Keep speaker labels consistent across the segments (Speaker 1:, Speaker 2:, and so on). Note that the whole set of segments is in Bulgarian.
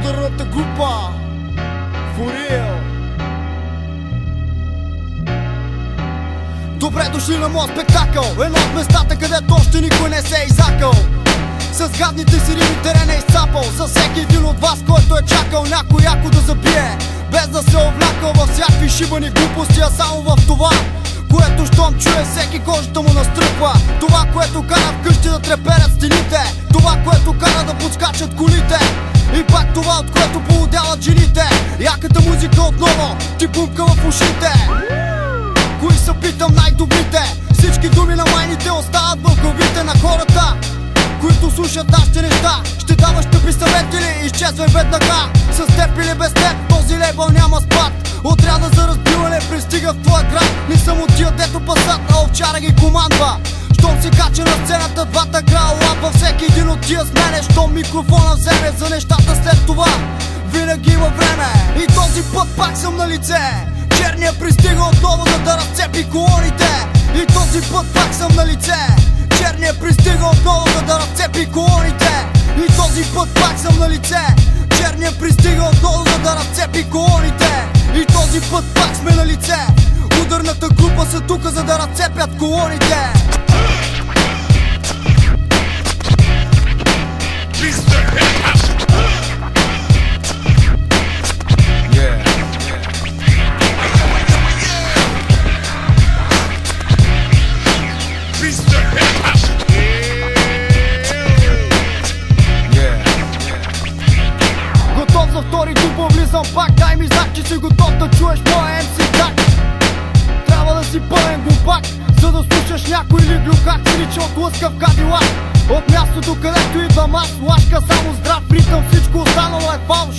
Speaker 1: ударната група For real. Добре дошли на моят спектакъл, едно от местата, където още никой не се е изакал. С гадните си рими терен е изцапал. За всеки един от вас, който е чакал някой яко да забие, без да се овлякал във всякакви шибани глупости, а само в това, което щом чуе всеки кожата му настръпва. Това, което кара вкъщи да треперят стените, това, което кара да подскачат колите, и пак това, от което полудяват жените. Яката музика отново ти пумка в ушите. Кои са, питам, най-добрите? Всички думи на майните остават в главите на хората, които слушат нашите неща. Ще даваш тъпи съвети ли? Изчезвай веднага. С теб или без теб този лейбъл няма спад. Отряда за разбиване пристига в твоя град. Не съм от тия, дето пасат, а овчара ги командва. Щом се кача на сцената, двата грала лапа. Всеки един от тия смене, щом микрофона вземе за нещата след това. Винаги има време и този път пак съм на лице. Черния пристига отново, за да разцепи колоните. И този път пак съм на лице. Черния пристига отново, за да разцепи колоните. И този път пак съм на лице. Черния пристига отново, за да разцепи колоните. И този път пак сме на лице. Ударната група са тука, за да разцепят колоните. За втори дупъл влизам пак. Дай ми знак, че си готов да чуеш моя MC так. Трябва да си пълен глупак, за да слушаш някой или глюкак си лича от лъскав кадилак. От мястото, където идвам аз, лашка само здрав ритъм, всичко останало е фалш.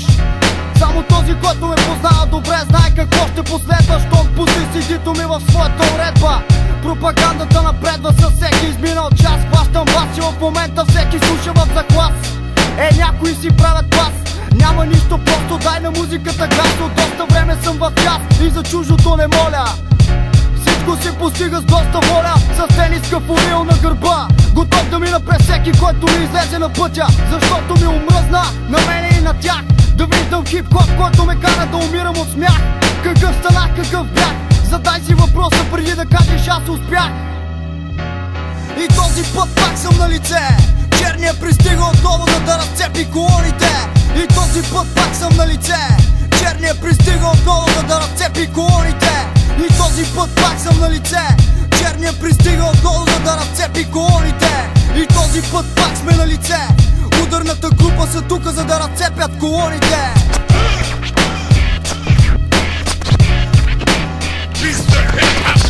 Speaker 1: Само този, който ме познава добре, знае какво ще последва, щом пусти сидито ми в своята уредба. Пропагандата напредва със всеки изминал час. Хващам бас и в момента всеки слуша в заклас. Някои си правят клас. Няма нищо, просто дай на музиката газ. От доста време съм в час и за чуждото не моля. Всичко се постига с доста воля. С тениска фурил на гърба, готов да мина през всеки, който ми излезе на пътя. Защото ми омръзна на мене и на тях да виждам хип-хоп, който ме кара да умирам от смях. Какъв станах, какъв бях? Задай си въпроса преди да кажеш аз успях. И този път пак съм на лице. Черния пристига отново, за да разцепи колоните. И този път пак съм на лице. Черния пристига отново, за да разцепи колоните. И този път пак съм на лице. Черния пристига отново, за да разцепи колоните. И този път пак сме на лице. Ударната група са тука, за да разцепят колоните.
Speaker 2: Mr. Hip-Hop.